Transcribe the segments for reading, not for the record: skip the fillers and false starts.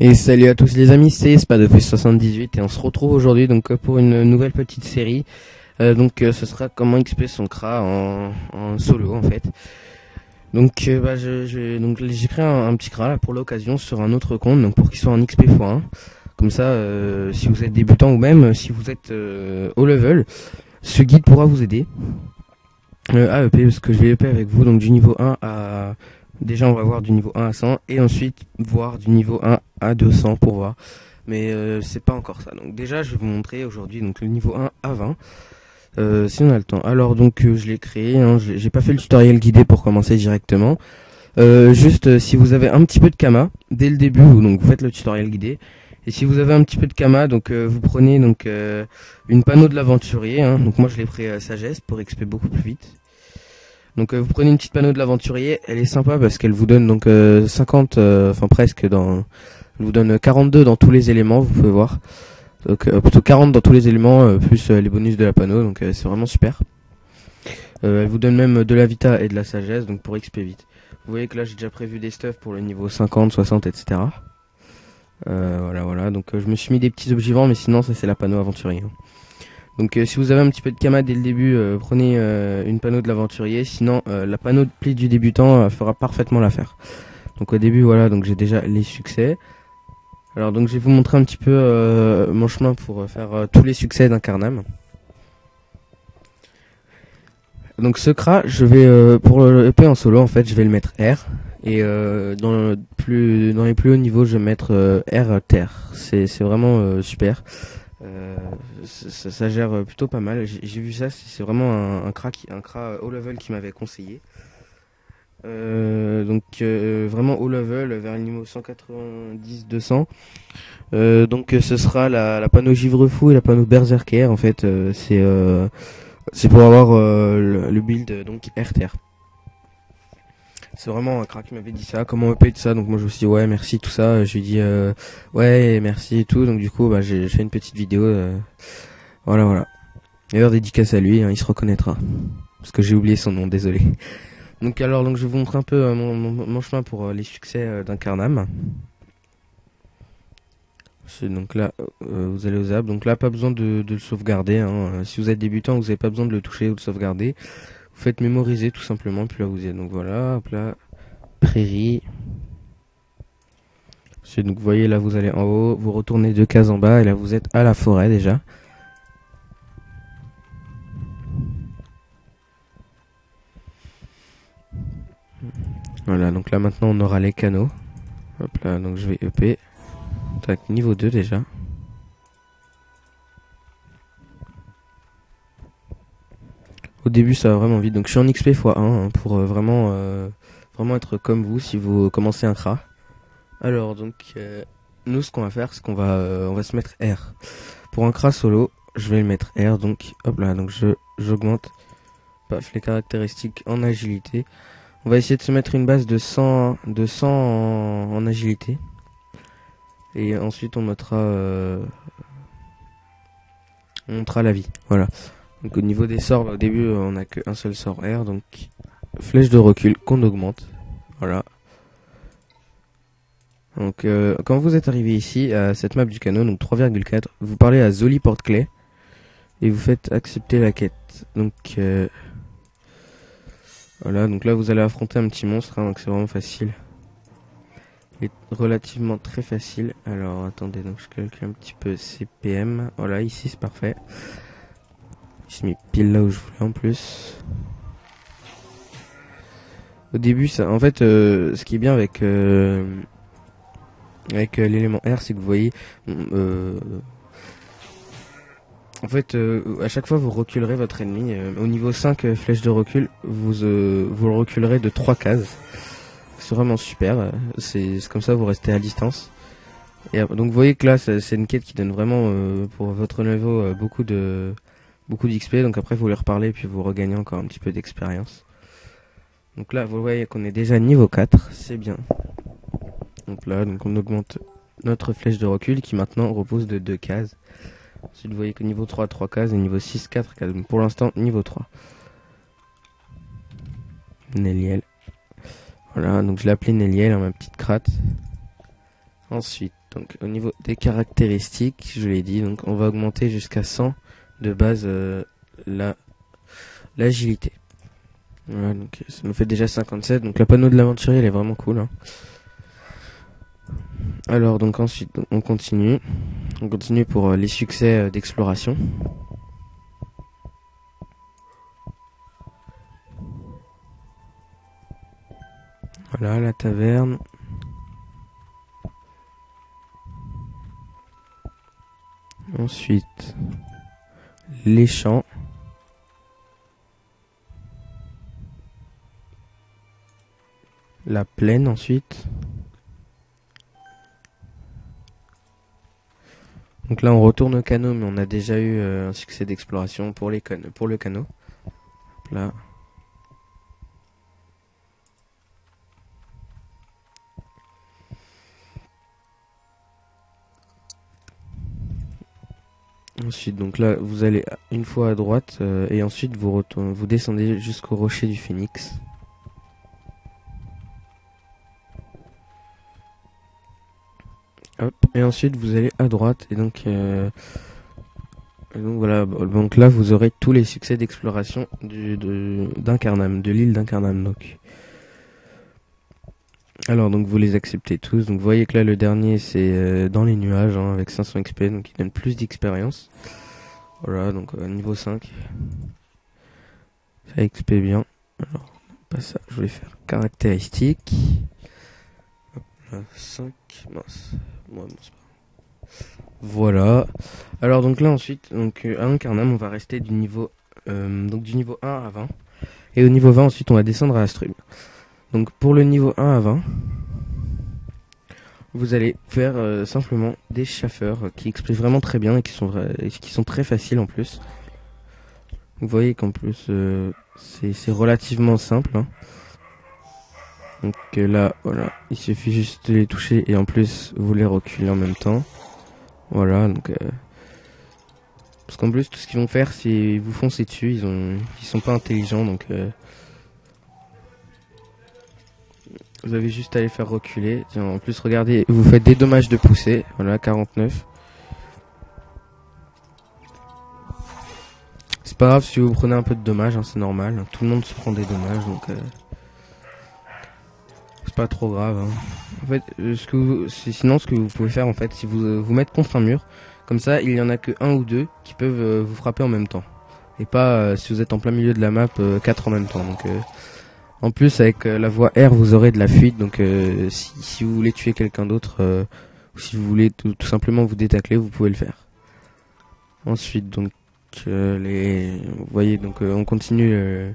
Et salut à tous les amis, c'est Spadofus78 et on se retrouve aujourd'hui donc pour une nouvelle petite série. Ce sera comment XP son CRA en solo en fait. J'ai créé un petit CRA là, pour l'occasion sur un autre compte donc pour qu'il soit en XP x1. Comme ça, si vous êtes débutant ou même si vous êtes haut level, ce guide pourra vous aider à EP parce que je vais EP avec vous donc du niveau 1 à... Déjà on va voir du niveau 1 à 100 et ensuite voir du niveau 1 à 200 pour voir. Mais c'est pas encore ça. Donc déjà je vais vous montrer aujourd'hui donc le niveau 1 à 20. Si on a le temps. Alors je l'ai créé, hein, j'ai pas fait le tutoriel guidé pour commencer directement. Si vous avez un petit peu de Kama, dès le début vous faites le tutoriel guidé. Et si vous avez un petit peu de Kama, vous prenez une panneau de l'aventurier, hein. Donc moi je l'ai pris sagesse pour XP beaucoup plus vite. Vous prenez une petite panneau de l'aventurier, elle est sympa parce qu'elle vous donne 50, enfin presque elle vous donne 42 dans tous les éléments, vous pouvez voir. Plutôt 40 dans tous les éléments, plus les bonus de la panneau, c'est vraiment super. Elle vous donne même de la vita et de la sagesse, donc pour XP vite. Vous voyez que là j'ai déjà prévu des stuffs pour le niveau 50, 60, etc. Voilà, je me suis mis des petits objets, mais sinon ça c'est la panneau aventurier. Si vous avez un petit peu de Kama dès le début, prenez une panneau de l'aventurier, sinon la panneau de pli du débutant fera parfaitement l'affaire. Donc au début voilà, j'ai déjà les succès. Alors je vais vous montrer un petit peu mon chemin pour faire tous les succès d'Incarnam. Donc ce CRA, je vais pour le EP en solo en fait, je vais le mettre R et dans les plus hauts niveaux, je vais mettre R terre. C'est vraiment super. Ça gère plutôt pas mal. J'ai vu ça, c'est vraiment un CRA haut level qui m'avait conseillé. Vraiment haut level vers le niveau 190-200. Ce sera la panneau givre fou et la panneau berserker en fait. C'est pour avoir le build RTR. C'est vraiment un crack qui m'avait dit ça, comment EP tout ça, donc moi je me suis dit ouais merci tout ça, je lui ai dit ouais merci et tout, donc du coup j'ai fait une petite vidéo, voilà. D'ailleurs dédicace à lui, hein, il se reconnaîtra, parce que j'ai oublié son nom, désolé. Je vais vous montrer un peu mon chemin pour les succès d'Incarnam. Donc là vous allez aux apps, donc là pas besoin de le sauvegarder, hein. Si vous êtes débutant vous n'avez pas besoin de le toucher ou de sauvegarder. Vous faites mémoriser tout simplement, puis là vous êtes. Donc voilà, hop là, prairie. Donc vous voyez là vous allez en haut, vous retournez 2 cases en bas et là vous êtes à la forêt déjà. Voilà, donc là maintenant on aura les canaux. Hop là, donc je vais EP. Tac, niveau 2 déjà. Au début ça va vraiment vite, donc je suis en XP x1 hein, pour vraiment être comme vous si vous commencez un CRA. Alors nous ce qu'on va faire c'est qu'on va se mettre R. Pour un CRA solo, je vais le mettre R, donc hop là, j'augmente les caractéristiques en agilité. On va essayer de se mettre une base de 100 en agilité. Et ensuite on mettra la vie, voilà. Donc au niveau des sorts, au début on a qu'un seul sort R, donc flèche de recul qu'on augmente, voilà. Donc quand vous êtes arrivé ici à cette map du canot, donc 3,4, vous parlez à Zoli Porte-Clé et vous faites accepter la quête. Voilà, donc là vous allez affronter un petit monstre, hein, donc c'est vraiment facile. Il est relativement très facile. Alors attendez, donc je calcule un petit peu CPM. Voilà, ici c'est parfait. Je suis mis pile là où je voulais en plus. Au début, ça, en fait, ce qui est bien avec l'élément R, c'est que vous voyez, en fait, à chaque fois vous reculerez votre ennemi. Au niveau 5 flèche de recul, vous le reculerez de 3 cases. C'est vraiment super. C'est comme ça vous restez à distance. Et donc vous voyez que là, c'est une quête qui donne vraiment pour votre niveau beaucoup d'XP. Donc après vous les reparlez et puis vous regagnez encore un petit peu d'expérience. Donc là vous voyez qu'on est déjà niveau 4, c'est bien. Donc là on augmente notre flèche de recul qui maintenant repose de 2 cases. Ensuite vous voyez que niveau 3 3 cases et niveau 6 4 cases. Donc pour l'instant niveau 3. Néliel. Voilà, donc je l'ai appelé Néliel, hein, ma petite cratte. Ensuite donc au niveau des caractéristiques, je l'ai dit, donc on va augmenter jusqu'à 100 de base l'agilité. Voilà, donc ça nous fait déjà 57, donc la panneau de l'aventurier elle est vraiment cool, hein. Alors donc ensuite on continue pour les succès d'exploration. Voilà la taverne. Ensuite les champs. La plaine ensuite. Donc là on retourne au canot, mais on a déjà eu un succès d'exploration pour le canot. Hop là. Ensuite donc là vous allez une fois à droite et ensuite vous descendez jusqu'au rocher du Phénix. Hop, et ensuite vous allez à droite et donc voilà, donc là vous aurez tous les succès d'exploration d'Incarnam, de l'île d'Incarnam donc. Alors donc vous les acceptez tous, donc vous voyez que là le dernier c'est dans les nuages hein, avec 500 XP, donc il donne plus d'expérience. Voilà, donc niveau 5. Ça XP bien. Alors, pas ça, je vais faire caractéristiques. Hop là, 5, mince. Ouais, bon, c'est pas... Voilà. Alors donc là ensuite, donc à Incarnam on va rester du niveau 1 à 20. Et au niveau 20 ensuite on va descendre à Astrum. Donc pour le niveau 1 à 20, vous allez faire simplement des chaffeurs qui expliquent vraiment très bien et qui sont très faciles en plus. Vous voyez qu'en plus c'est relativement simple, hein. Donc là voilà, il suffit juste de les toucher et en plus vous les reculez en même temps. Voilà, donc parce qu'en plus tout ce qu'ils vont faire c'est vous foncer dessus, ils sont pas intelligents donc vous avez juste à les faire reculer. Tiens, en plus regardez, vous faites des dommages de poussée. Voilà, 49. C'est pas grave si vous prenez un peu de dommages, hein, c'est normal. Tout le monde se prend des dommages, donc c'est pas trop grave, hein. En fait, sinon ce que vous pouvez faire en fait, si vous mettre contre un mur, comme ça il y en a que un ou deux qui peuvent vous frapper en même temps. Et pas si vous êtes en plein milieu de la map 4 en même temps. Donc en plus avec la voie R vous aurez de la fuite, donc si vous voulez tuer quelqu'un d'autre ou si vous voulez tout simplement vous détacler, vous pouvez le faire. Ensuite donc vous voyez donc on continue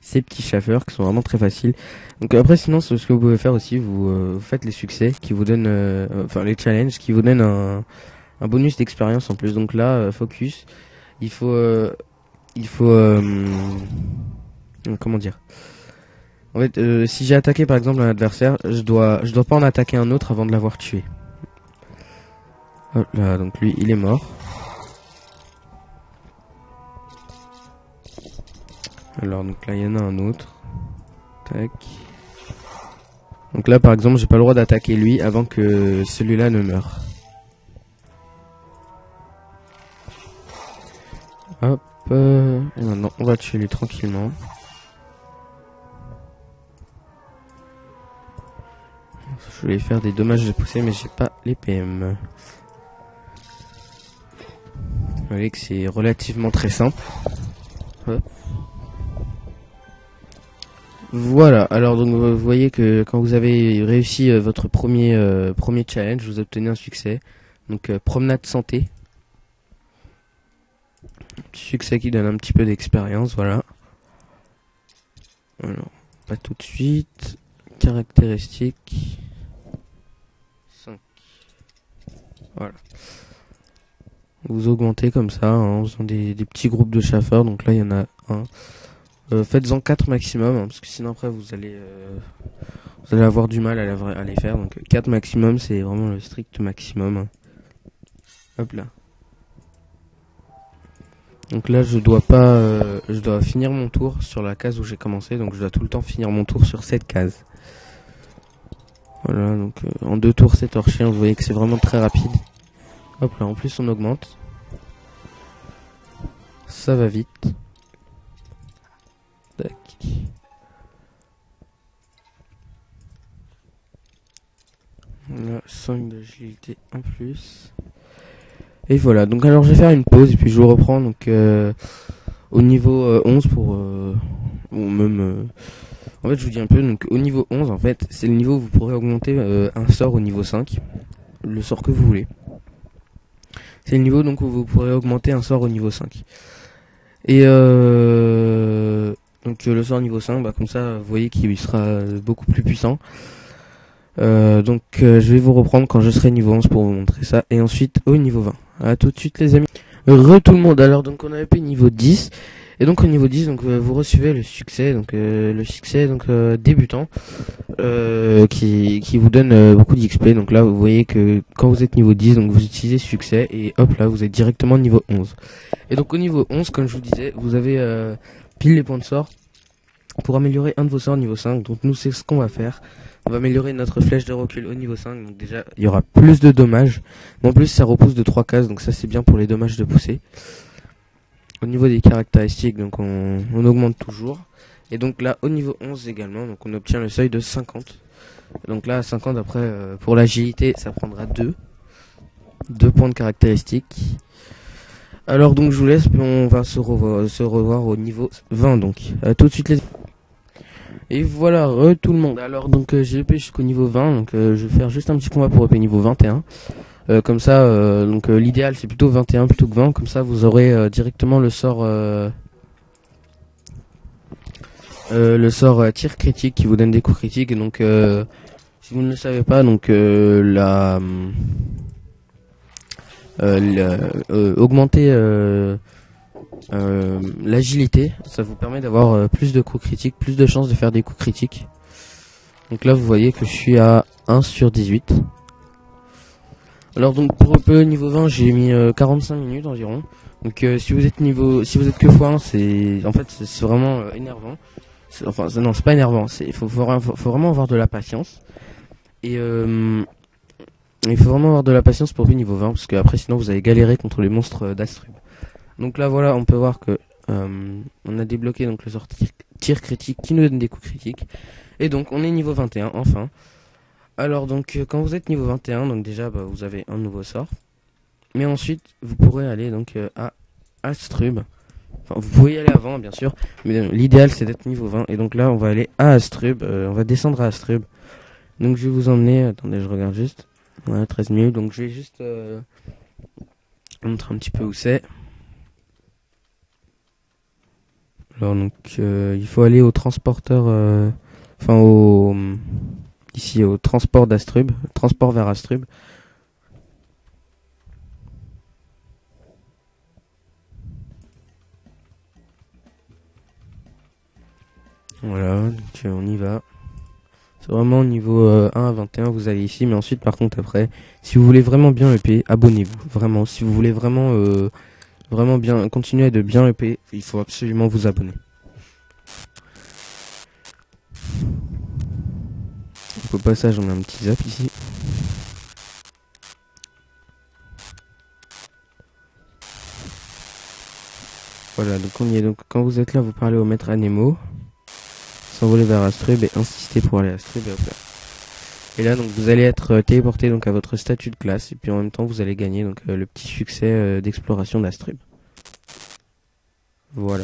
ces petits chaffeurs qui sont vraiment très faciles. Donc après sinon ce que vous pouvez faire aussi, vous faites les succès qui vous donnent enfin les challenges qui vous donnent un bonus d'expérience en plus. Donc là focus, il faut comment dire, en fait si j'ai attaqué par exemple un adversaire, je dois pas en attaquer un autre avant de l'avoir tué. Hop là, donc lui il est mort. Alors donc là il y en a un autre. Tac. Donc là par exemple j'ai pas le droit d'attaquer lui avant que celui-là ne meure. Hop. Et maintenant on va tuer lui tranquillement. Je vais faire des dommages de poussée mais j'ai pas les PM. Vous voyez que c'est relativement très simple. Hop. Voilà, alors donc vous voyez que quand vous avez réussi votre premier challenge, vous obtenez un succès. Donc promenade santé. Succès qui donne un petit peu d'expérience, voilà. Alors, pas tout de suite. Caractéristiques. 5. Voilà. Vous augmentez comme ça, hein, en faisant des petits groupes de chaffeurs. Donc là il y en a un. Faites-en 4 maximum, hein, parce que sinon après vous allez avoir du mal à les faire. Donc 4 maximum c'est vraiment le strict maximum, hein. Hop là. Donc là je dois finir mon tour sur la case où j'ai commencé. Donc je dois tout le temps finir mon tour sur cette case. Voilà, donc en 2 tours c'est torché, vous voyez que c'est vraiment très rapide. Hop là, en plus on augmente. Ça va vite. Tac. Là, 5 d'agilité en plus. Et voilà, donc alors je vais faire une pause et puis je vous reprends donc au niveau 11 pour ou même en fait je vous dis un peu, donc au niveau 11 en fait c'est le niveau où vous pourrez augmenter un sort au niveau 5, le sort que vous voulez. C'est le niveau donc où vous pourrez augmenter un sort au niveau 5. Et donc le sort niveau 5, bah, comme ça vous voyez qu'il sera beaucoup plus puissant. Donc je vais vous reprendre quand je serai niveau 11 pour vous montrer ça. Et ensuite au niveau 20. A tout de suite les amis. Tout le monde. Alors donc on a EP niveau 10. Et donc au niveau 10 donc vous recevez le succès. Donc le succès donc débutant. Qui vous donne beaucoup d'XP. Donc là vous voyez que quand vous êtes niveau 10 donc vous utilisez succès. Et hop là vous êtes directement niveau 11. Et donc au niveau 11 comme je vous disais vous avez pile les points de sort pour améliorer un de vos sorts niveau 5. Donc nous c'est ce qu'on va faire. On va améliorer notre flèche de recul au niveau 5. Donc déjà il y aura plus de dommages. Mais en plus ça repousse de 3 cases. Donc ça c'est bien pour les dommages de poussée. Au niveau des caractéristiques donc on augmente toujours. Et donc là au niveau 11 également. Donc on obtient le seuil de 50. Donc là à 50 après pour l'agilité ça prendra 2 points de caractéristiques. Alors donc je vous laisse, puis on va se revoir au niveau 20 donc. Tout de suite les... Et voilà, tout le monde. Alors donc j'ai EP jusqu'au niveau 20, donc je vais faire juste un petit combat pour EP niveau 21. Comme ça, donc l'idéal c'est plutôt 21 plutôt que 20, comme ça vous aurez directement le sort tir critique qui vous donne des coups critiques. Et donc si vous ne le savez pas, donc augmenter l'agilité, ça vous permet d'avoir plus de coups critiques, plus de chances de faire des coups critiques. Donc là vous voyez que je suis à 1 sur 18. Alors donc pour EP niveau 20 j'ai mis 45 minutes environ. Donc si vous êtes que x1 c'est en fait c'est vraiment énervant. Enfin non c'est pas énervant, faut vraiment avoir de la patience. Et il faut vraiment avoir de la patience pour EP niveau 20 parce que après sinon vous allez galérer contre les monstres d'Astrub. Donc là voilà on peut voir que on a débloqué donc le sort tir critique qui nous donne des coups critiques. Et donc on est niveau 21 enfin. Alors donc quand vous êtes niveau 21 donc déjà bah, vous avez un nouveau sort. Mais ensuite vous pourrez aller donc à Astrub. Enfin vous pouvez y aller avant bien sûr. Mais l'idéal c'est d'être niveau 20. Et donc là on va aller à Astrub. On va descendre à Astrub. Donc je vais vous emmener. Attendez je regarde juste. Voilà 13 minutes. Donc je vais juste montrer un petit peu où c'est. Alors donc il faut aller au transporteur, ici au transport d'Astrub, transport vers Astrub. Voilà, donc on y va. C'est vraiment au niveau 1 à 21, vous allez ici, mais ensuite par contre après, si vous voulez vraiment bien EP, abonnez-vous. Vraiment, si vous voulez vraiment bien continuer de bien EP, il faut absolument vous abonner. Donc, au passage, on a un petit zap ici. Voilà, donc on y est. Donc quand vous êtes là, vous parlez au maître Anemo, s'envoler vers Astrub et insister pour aller à Astrub et hop là. Et là donc vous allez être téléporté donc à votre statut de classe et puis en même temps vous allez gagner donc le petit succès d'exploration d'Astrub. Voilà.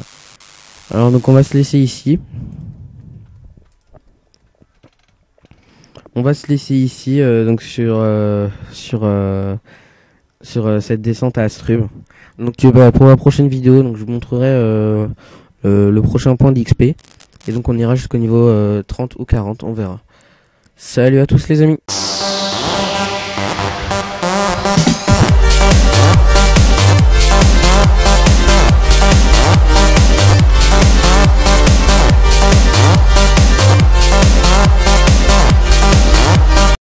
Alors donc on va se laisser ici. On va se laisser ici donc sur cette descente à Astrub. Donc pour la prochaine vidéo donc je vous montrerai le prochain point d'XP et donc on ira jusqu'au niveau 30 ou 40, on verra. Salut à tous les amis.